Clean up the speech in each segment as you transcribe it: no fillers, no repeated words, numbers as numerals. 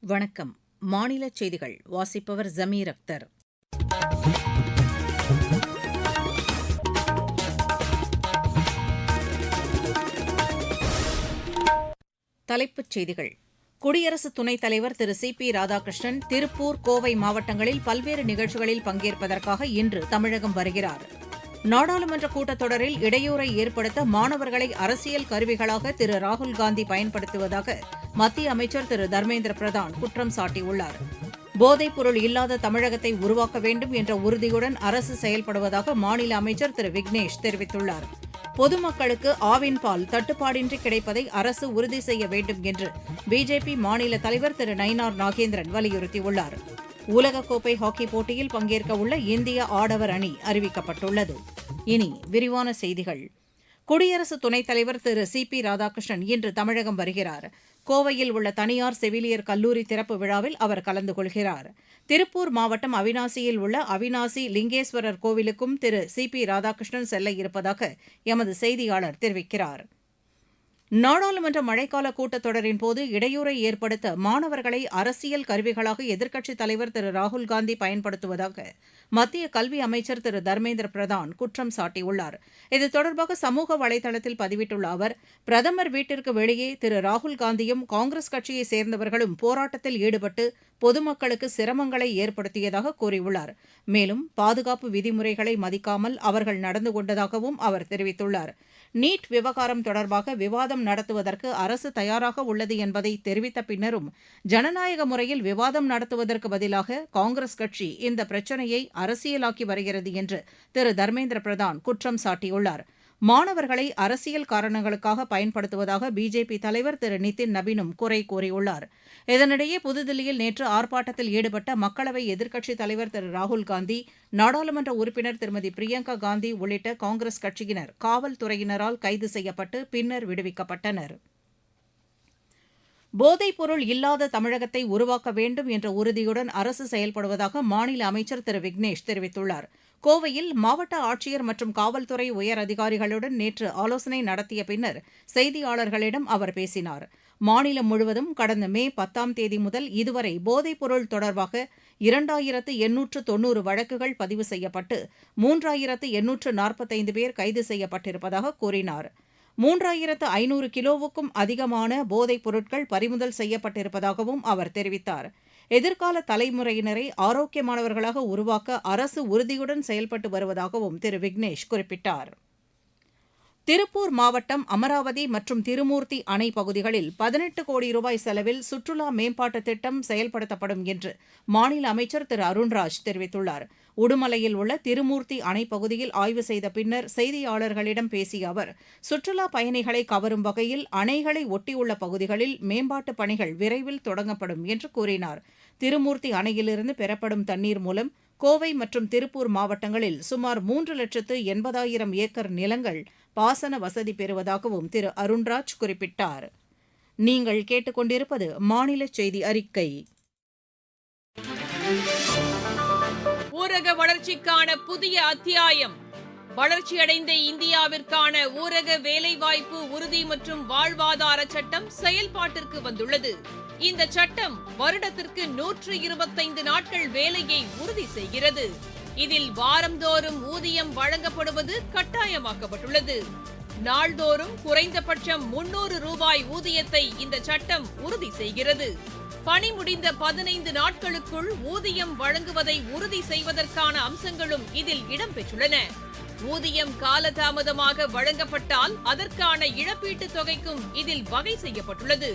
வணக்கம். மாநிலச் செய்திகள் வாசிப்பவர் ஜமீர் அக்தர். தலைப்புச் செய்திகள். குடியரசு துணைத் தலைவர் திரு சி.பி. ராதாகிருஷ்ணன் திருப்பூர், கோவை மாவட்டங்களில் பல்வேறு நிகழ்ச்சிகளில் பங்கேற்பதற்காக இன்று தமிழகம் வருகிறார். நாடாளுமன்ற கூட்டத்தொடரில் இடையூறை ஏற்படுத்த மாணவர்களை அரசியல் கருவிகளாக திரு ராகுல்காந்தி பயன்படுத்துவதாக மத்திய அமைச்சர் திரு தர்மேந்திர பிரதான் குற்றம் சாட்டியுள்ளார். போதைப்பொருள் இல்லாத தமிழகத்தை உருவாக்க வேண்டும் என்ற உறுதியுடன் அரசு செயல்படுவதாக மாநில அமைச்சர் திரு விக்னேஷ் தெரிவித்துள்ளார். பொதுமக்களுக்கு ஆவின் பால் தட்டுப்பாடின்றி கிடைப்பதை அரசு உறுதி செய்ய வேண்டும் என்று பிஜேபி மாநில தலைவர் திரு நயினார் நாகேந்திரன் வலியுறுத்தியுள்ளார். உலகக்கோப்பை ஹாக்கிப் போட்டியில் பங்கேற்க உள்ள இந்திய ஆடவர் அணி அறிவிக்கப்பட்டுள்ளது. இனி விரிவான செய்திகள். குடியரசு துணைத் தலைவர் திரு சி.பி. ராதாகிருஷ்ணன் இன்று தமிழகம் வருகிறார். கோவையில் உள்ள தனியார் செவிலியர் கல்லூரி திறப்பு விழாவில் அவர் கலந்து கொள்கிறார். திருப்பூர் மாவட்டம் அவிநாசியில் உள்ள அவிநாசி லிங்கேஸ்வரர் கோவிலுக்கும் திரு சி.பி. ராதாகிருஷ்ணன் செல்ல இருப்பதாக எமது செய்தியாளர் தெரிவிக்கிறார். நாடாளுமன்ற மழைக்கால கூட்டத்தொடரின்போது இடையூறை ஏற்படுத்த மாணவர்களை அரசியல் கருவிகளாக எதிர்க்கட்சித் தலைவர் திரு ராகுல்காந்தி பயன்படுத்துவதாக மத்திய கல்வி அமைச்சர் திரு தர்மேந்திர பிரதான் குற்றம் சாட்டியுள்ளார். இது தொடர்பாக சமூக வலைதளத்தில் பதிவிட்டுள்ள அவர், பிரதமர் வீட்டிற்கு வெளியே திரு ராகுல்காந்தியும் காங்கிரஸ் கட்சியைச் சேர்ந்தவர்களும் போராட்டத்தில் ஈடுபட்டு பொதுமக்களுக்கு சிரமங்களை ஏற்படுத்தியதாக கூறியுள்ளார். மேலும் பாதுகாப்பு விதிமுறைகளை மதிக்காமல் அவர்கள் நடந்து கொண்டதாகவும் அவர் தெரிவித்துள்ளார். நீட் விவகாரம் தொடர்பாக விவாதம் நடத்துவதற்கு அரசு தயாராக உள்ளது என்பதை தெரிவித்த பின்னரும் ஜனநாயக முறையில் விவாதம் நடத்துவதற்கு பதிலாக காங்கிரஸ் கட்சி இந்த பிரச்சினையை அரசியலாக்கி வருகிறது என்று திரு தர்மேந்திர பிரதான் குற்றம் சாட்டியுள்ளார். மாணவர்களை அரசியல் காரணங்களுக்காக பயன்படுத்துவதாக பிஜேபி தலைவர் திரு நிதின் நபீனும் குறை கூறியுள்ளார். இதனிடையே புதுதில்லியில் நேற்று ஆர்ப்பாட்டத்தில் ஈடுபட்ட மக்களவை எதிர்க்கட்சித் தலைவர் திரு ராகுல்காந்தி, நாடாளுமன்ற உறுப்பினர் திருமதி பிரியங்கா காந்தி உள்ளிட்ட காங்கிரஸ் கட்சியினர் காவல்துறையினரால் கைது செய்யப்பட்டு பின்னர் விடுவிக்கப்பட்டனர். போதைப்பொருள் இல்லாத தமிழகத்தை உருவாக்க வேண்டும் என்ற உறுதியுடன் அரசு செயல்படுவதாக மாநில அமைச்சர் திரு விக்னேஷ் தெரிவித்துள்ளார். கோவையில் மாவட்ட ஆட்சியர் மற்றும் காவல்துறை உயர் அதிகாரிகளுடன் நேற்று ஆலோசனை நடத்திய பின்னர் செய்தியாளர்களிடம் அவர் பேசினார். மாநிலம் முழுவதும் கடந்த மே 10ஆம் தேதி முதல் இதுவரை போதைப்பொருள் தொடர்பாக 2890 வழக்குகள் பதிவு செய்யப்பட்டு 3845 பேர் கைது செய்யப்பட்டிருப்பதாக கூறினார். 3500 கிலோவுக்கும் அதிகமான போதைப் பொருட்கள் பறிமுதல் செய்யப்பட்டிருப்பதாகவும் அவர் தெரிவித்தார். எதிர்கால தலைமுறையினரை ஆரோக்கியமானவர்களாக உருவாக்க அரசு உறுதியுடன் செயல்பட்டு வருவதாகவும் திரு விக்னேஷ் குறிப்பிட்டார். திருப்பூர் மாவட்டம் அமராவதி மற்றும் திருமூர்த்தி அணை பகுதிகளில் 18 கோடி ரூபாய் செலவில் சுற்றுலா மேம்பாட்டுத் திட்டம் செயல்படுத்தப்படும் என்று மாநில அமைச்சர் திரு அருண்ராஜ் தெரிவித்துள்ளார். உடுமலையில் உள்ள திருமூர்த்தி அணை பகுதியில் ஆய்வு செய்த பின்னர் செய்தியாளர்களிடம் பேசிய அவர், சுற்றுலா பயணிகளை கவரும் வகையில் அணைகளை ஒட்டியுள்ள பகுதிகளில் மேம்பாட்டுப் பணிகள் விரைவில் தொடங்கப்படும் என்று கூறினார். திருமூர்த்தி அணையிலிருந்து பெறப்படும் தண்ணீர் மூலம் கோவை மற்றும் திருப்பூர் மாவட்டங்களில் சுமார் 3,80,000 ஏக்கர் நிலங்கள் பாசன வசதி பெறுவதாகவும் திரு அருண்ராஜ் குறிப்பிட்டார். நீங்கள் கேட்டுக்கொண்டிருப்பது மாநில செய்தி அறிக்கை. ஊரக வளர்ச்சிக்கான புதிய அத்தியாயம். வளர்ச்சியடைந்த இந்தியாவிற்கான ஊரக வேலைவாய்ப்பு உறுதி மற்றும் வாழ்வாதார சட்டம் செயல்பாட்டிற்கு வந்துள்ளது. இந்த சட்டம் வருடத்திற்கு 125 நாட்கள் வேலையை உறுதி செய்கிறது. இதில் வாரந்தோறும் ஊதியம் வழங்கப்படுவது கட்டாயமாக்கப்பட்டுள்ளது. நாள்தோறும் குறைந்தபட்சம் 300 ரூபாய் ஊதியத்தை இந்த சட்டம் உறுதி செய்கிறது. பணி முடிந்த 15 நாட்களுக்குள் ஊதியம் வழங்குவதை உறுதி செய்வதற்கான அம்சங்களும் இதில் இடம்பெற்றுள்ளன. ஊதியம் காலதாமதமாக வழங்கப்பட்டால் அதற்கான இழப்பீட்டுத் தொகைக்கும் இதில் வகை செய்யப்பட்டுள்ளது.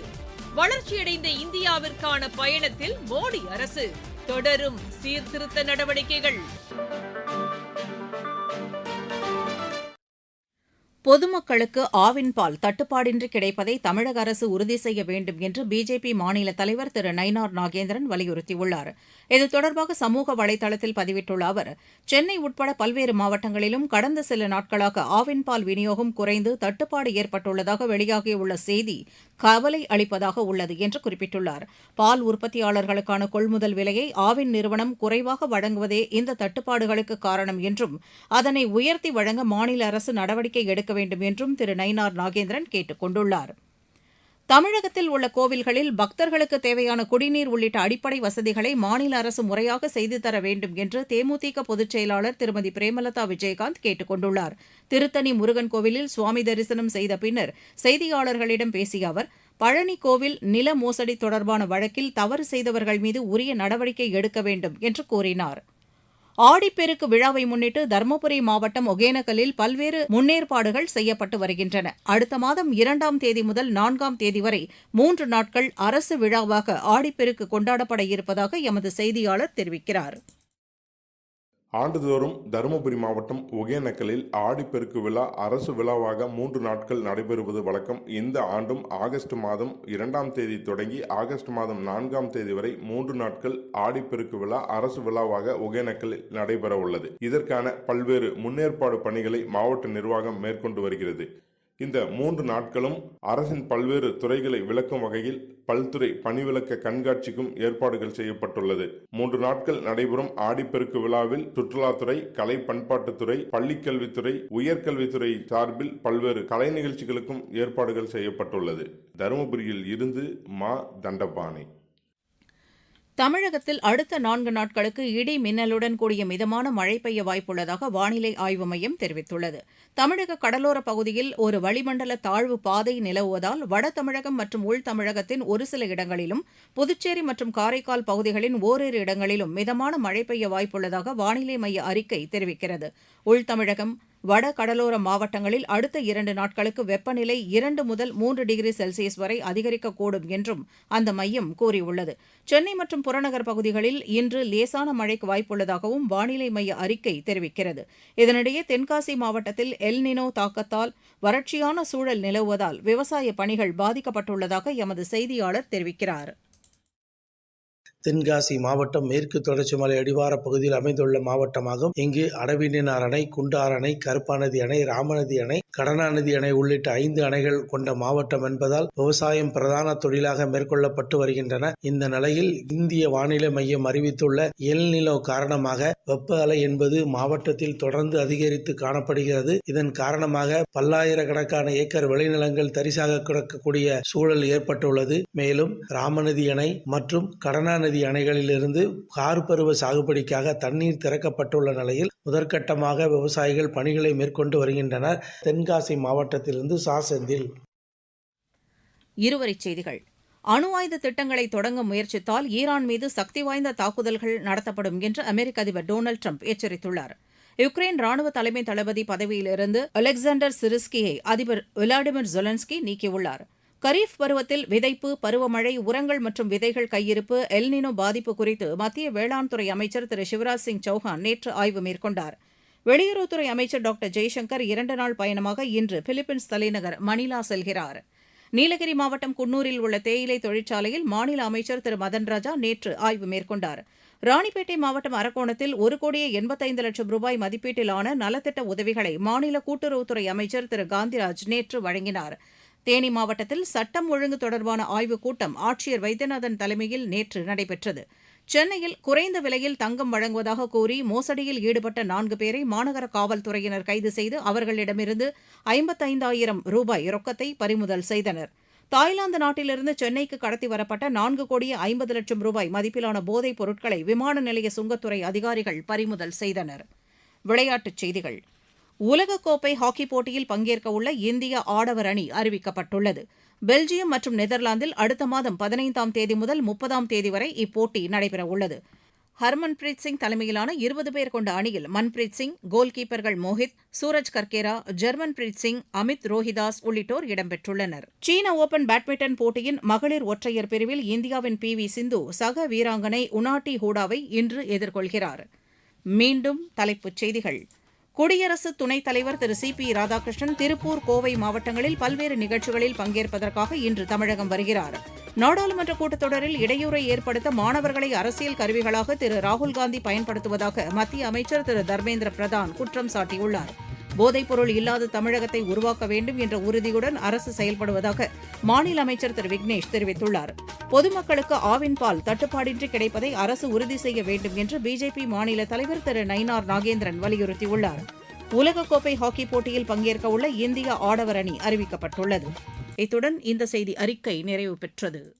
வளர்ச்சியடைந்த இந்தியாவிற்கான பயணத்தில் மோடி அரசு தொடரும் சீர்திருத்த நடவடிக்கைகள். பொதுமக்களுக்கு ஆவின் பால் தட்டுப்பாடின்றி கிடைப்பதை தமிழக அரசு உறுதி செய்ய வேண்டும் என்று பிஜேபி மாநில தலைவர் திரு நயினார் நாகேந்திரன் வலியுறுத்தியுள்ளார். இது தொடர்பாக சமூக வலைதளத்தில் பதிவிட்டுள்ள அவர், சென்னை உட்பட பல்வேறு மாவட்டங்களிலும் கடந்த சில நாட்களாக ஆவின் பால் விநியோகம் குறைந்து தட்டுப்பாடு ஏற்பட்டுள்ளதாக வெளியாகியுள்ள செய்தி கவலை அளிப்பதாக உள்ளது என்று குறிப்பிட்டுள்ளார். பால் உற்பத்தியாளர்களுக்கான கொள்முதல் விலையை ஆவின் நிறுவனம் குறைவாக வழங்குவதே இந்த தட்டுப்பாடுகளுக்கு காரணம் என்றும் அதனை உயர்த்தி வழங்க மாநில அரசு நடவடிக்கை எடுக்க வேண்டும் என்றும் திரு நயினார் நாகேந்திரன் கேட்டுக் கொண்டுள்ளார். தமிழகத்தில் உள்ள கோவில்களில் பக்தர்களுக்கு தேவையான குடிநீர் உள்ளிட்ட அடிப்படை வசதிகளை மாநில அரசு முறையாக செய்து தர வேண்டும் என்று தேமுதிக பொதுச் செயலாளர் திருமதி பிரேமலதா விஜயகாந்த் கேட்டுக் கொண்டுள்ளார். திருத்தணி முருகன் கோவிலில் சுவாமி தரிசனம் செய்த பின்னர் செய்தியாளர்களிடம் பேசிய அவர், பழனி கோவில் நில மோசடி தொடர்பான வழக்கில் தவறு செய்தவர்கள் மீது உரிய நடவடிக்கை எடுக்க வேண்டும் என்று கூறினார். ஆடிப்பெருக்கு விழாவை முன்னிட்டு தருமபுரி மாவட்டம் ஒகேனக்கலில் பல்வேறு முன்னேற்பாடுகள் செய்யப்பட்டு வருகின்றன. அடுத்த மாதம் 2ஆம் தேதி முதல் 4ஆம் தேதி வரை 3 நாட்கள் அரசு விழாவாக ஆடிப்பெருக்கு கொண்டாடப்பட இருப்பதாக எமது செய்தியாளர் தெரிவிக்கிறார். ஆண்டுதோறும் தருமபுரி மாவட்டம் ஒகேனக்கலில் ஆடிப்பெருக்கு விழா அரசு விழாவாக 3 நாட்கள் நடைபெறுவது வழக்கம். இந்த ஆண்டும் ஆகஸ்ட் மாதம் 2ஆம் தேதி தொடங்கி ஆகஸ்ட் மாதம் 4ஆம் தேதி வரை 3 நாட்கள் ஆடிப்பெருக்கு விழா அரசு விழாவாக ஒகேனக்கலில் நடைபெற உள்ளது. இதற்கான பல்வேறு முன்னேற்பாடு பணிகளை மாவட்ட நிர்வாகம் மேற்கொண்டு வருகிறது. இந்த 3 நாட்களும் அரசின் பல்வேறு துறைகளை விளக்கும் வகையில் பல்துறை பணிவிளக்க கண்காட்சிக்கும் ஏற்பாடுகள் செய்யப்பட்டுள்ளது. 3 நாட்கள் நடைபெறும் ஆடிப்பெருக்கு விழாவில் சுற்றுலாத்துறை, கலை பண்பாட்டுத்துறை, பள்ளிக்கல்வித்துறை, உயர்கல்வித்துறை சார்பில் பல்வேறு கலை நிகழ்ச்சிகளுக்கும் ஏற்பாடுகள் செய்யப்பட்டுள்ளது. தருமபுரியில் இருந்து மா. தண்டபாணி. தமிழகத்தில் அடுத்த 4 நாட்களுக்கு இடி மின்னலுடன் கூடிய மிதமான மழை பெய்ய வாய்ப்புள்ளதாக வானிலை ஆய்வு மையம் தெரிவித்துள்ளது. தமிழக கடலோரப் பகுதியில் ஒரு வளிமண்டல தாழ்வு பாதை நிலவுவதால் வட தமிழகம் மற்றும் உள் தமிழகத்தின் ஒரு சில இடங்களிலும், புதுச்சேரி மற்றும் காரைக்கால் பகுதிகளின் ஓரிரு இடங்களிலும் மிதமான மழை பெய்ய வாய்ப்புள்ளதாக வானிலை மைய அறிக்கை தெரிவிக்கிறது. உள் தமிழகம், வட கடலோர மாவட்டங்களில் அடுத்த 2 நாட்களுக்கு வெப்பநிலை 2 முதல் 3 டிகிரி செல்சியஸ் வரை அதிகரிக்கக்கூடும் என்றும் அந்த மையம் கூறியுள்ளது. சென்னை மற்றும் புறநகர் பகுதிகளில் இன்று லேசான மழைக்கு வாய்ப்புள்ளதாகவும் வானிலை மைய அறிக்கை தெரிவிக்கிறது. இதனிடையே தென்காசி மாவட்டத்தில் எல்னினோ தாக்கத்தால் வறட்சியான சூழல் நிலவுவதால் விவசாய பணிகள் பாதிக்கப்பட்டுள்ளதாக எமது செய்தியாளர் தெரிவிக்கிறார். தென்காசி மாவட்டம் மேற்கு தொடர்ச்சி மலை அடிவார பகுதியில் அமைந்துள்ள மாவட்டமாகும். இங்கு அடவினார் அணை, குண்டார் அணை, கருப்பாநதி அணை, ராமநதி அணை, கடனாநதி அணை உள்ளிட்ட 5 அணைகள் கொண்ட மாவட்டம் என்பதால் விவசாயம் பிரதான தொழிலாக மேற்கொள்ளப்பட்டு வருகின்றன. இந்த நிலையில் இந்திய வானிலை மையம் அறிவித்துள்ள எல்னினோ காரணமாக வெப்ப அலை என்பது மாவட்டத்தில் தொடர்ந்து அதிகரித்து காணப்படுகிறது. இதன் காரணமாக பல்லாயிரக்கணக்கான ஏக்கர் விளைநிலங்கள் தரிசாக கிடக்கக்கூடிய சூழல் ஏற்பட்டுள்ளது. மேலும் ராமநதி அணை மற்றும் கடனாநதி அணைகளிலிருந்து கார்பருவ சாகுபடிக்காக தண்ணீர் திறக்கப்பட்டுள்ள நிலையில் முதற்கட்டமாக விவசாயிகள் பணிகளை மேற்கொண்டு வருகின்றனர். தென்காசி மாவட்டத்திலிருந்து செந்தில். இருவரிச் செய்திகள். அணு ஆயுத திட்டங்களை தொடங்க முயற்சித்தால் ஈரான் மீது சக்தி வாய்ந்த தாக்குதல்கள் நடத்தப்படும் என்று அமெரிக்க அதிபர் டொனால்டு ட்ரம்ப் எச்சரித்துள்ளார். யுக்ரைன் ராணுவ தலைமை தளபதி பதவியிலிருந்து அலெக்சாண்டர் சிரிஸ்கியை அதிபர் விளாடிமிர் ஜெலன்ஸ்கி நீக்கியுள்ளார். கரீஃப் பருவத்தில் விதைப்பு, பருவமழை, உரங்கள் மற்றும் விதைகள் கையிருப்பு, எல்னினோ பாதிப்பு குறித்து மத்திய வேளாண் துறை அமைச்சர் திரு சிவராஜ் சிங் சௌஹான் நேற்று ஆய்வு மேற்கொண்டார். வெளியுறவுத்துறை அமைச்சர் டாக்டர் ஜெய்சங்கர் 2 நாள் பயணமாக இன்று பிலிப்பைன்ஸ் தலைநகர் மணிலா செல்கிறார். நீலகிரி மாவட்டம் குன்னூரில் உள்ள தேயிலை தொழிற்சாலையில் மாநில அமைச்சர் திரு மதன்ராஜா நேற்று ஆய்வு மேற்கொண்டார். ராணிப்பேட்டை மாவட்டம் அரக்கோணத்தில் 1,85,00,000 ரூபாய் மதிப்பீட்டிலான நலத்திட்ட உதவிகளை மாநில கூட்டுறவுத்துறை அமைச்சர் திரு காந்திராஜ் நேற்று வழங்கினார். தேனி மாவட்டத்தில் சட்டம் ஒழுங்கு தொடர்பான ஆய்வுக் கூட்டம் ஆட்சியர் வைத்தியநாதன் தலைமையில் நேற்று நடைபெற்றது. சென்னையில் குறைந்த விலையில் தங்கம் வழங்குவதாக கூறி மோசடியில் ஈடுபட்ட 4 பேரை மாநகர காவல்துறையினர் கைது செய்து அவர்களிடமிருந்து 55,000 ரூபாய் ரொக்கத்தை பறிமுதல் செய்தனர். தாய்லாந்து நாட்டிலிருந்து சென்னைக்கு கடத்தி வரப்பட்ட 4,50,00,000 ரூபாய் மதிப்பிலான போதைப் பொருட்களை விமான நிலைய சுங்கத்துறை அதிகாரிகள் பறிமுதல் செய்தனர். விளையாட்டுச் செய்திகள். உலகக்கோப்பை ஹாக்கிப் போட்டியில் பங்கேற்க உள்ள இந்திய ஆடவர் அணி அறிவிக்கப்பட்டுள்ளது. பெல்ஜியம் மற்றும் நெதர்லாந்தில் அடுத்த மாதம் 15ஆம் தேதி முதல் 30ஆம் தேதி வரை இப்போட்டி நடைபெறவுள்ளது. ஹர்மன்பிரீத் சிங் தலைமையிலான 20 பேர் கொண்ட அணியில் மன்பிரீத் சிங், கோல் கீப்பர்கள் மோஹித், சூரஜ் கர்கேரா, ஜெர்மன்பிரீத் சிங், அமித் ரோஹிதாஸ் உள்ளிட்டோர் இடம்பெற்றுள்ளனர். சீன ஓபன் பேட்மிண்டன் போட்டியின் மகளிர் ஒற்றையர் பிரிவில் இந்தியாவின் PV சிந்து சக வீராங்கனை உனாட்டி ஹூடாவை இன்று எதிர்கொள்கிறார். மீண்டும் தலைப்புச் செய்திகள். குடியரசு துணைத் தலைவர் திரு CP ராதாகிருஷ்ணன் திருப்பூர், கோவை மாவட்டங்களில் பல்வேறு நிகழ்ச்சிகளில் பங்கேற்பதற்காக இன்று தமிழகம் வருகிறார். நாடாளுமன்ற கூட்டத்தொடரில் இடையூறை ஏற்படுத்த மாணவர்களை அரசியல் கருவிகளாக திரு ராகுல்காந்தி பயன்படுத்துவதாக மத்திய அமைச்சர் திரு தர்மேந்திர பிரதான் குற்றம் சாட்டியுள்ளார். போதைப்பொருள் இல்லாத தமிழகத்தை உருவாக்க வேண்டும் என்ற உறுதியுடன் அரசு செயல்படுவதாக மாநில அமைச்சர் திரு விக்னேஷ் தெரிவித்துள்ளார். பொதுமக்களுக்கு ஆவின் பால் தட்டுப்பாடின்றி கிடைப்பதை அரசு உறுதி செய்ய வேண்டும் என்று பிஜேபி மாநில தலைவர் திரு நயினார் நாகேந்திரன் வலியுறுத்தியுள்ளார். உலகக்கோப்பை ஹாக்கி போட்டியில் பங்கேற்க உள்ள இந்திய ஆடவர் அணி அறிவிக்கப்பட்டுள்ளது. இத்துடன் இந்த செய்தி அறிக்கை நிறைவு பெற்றது.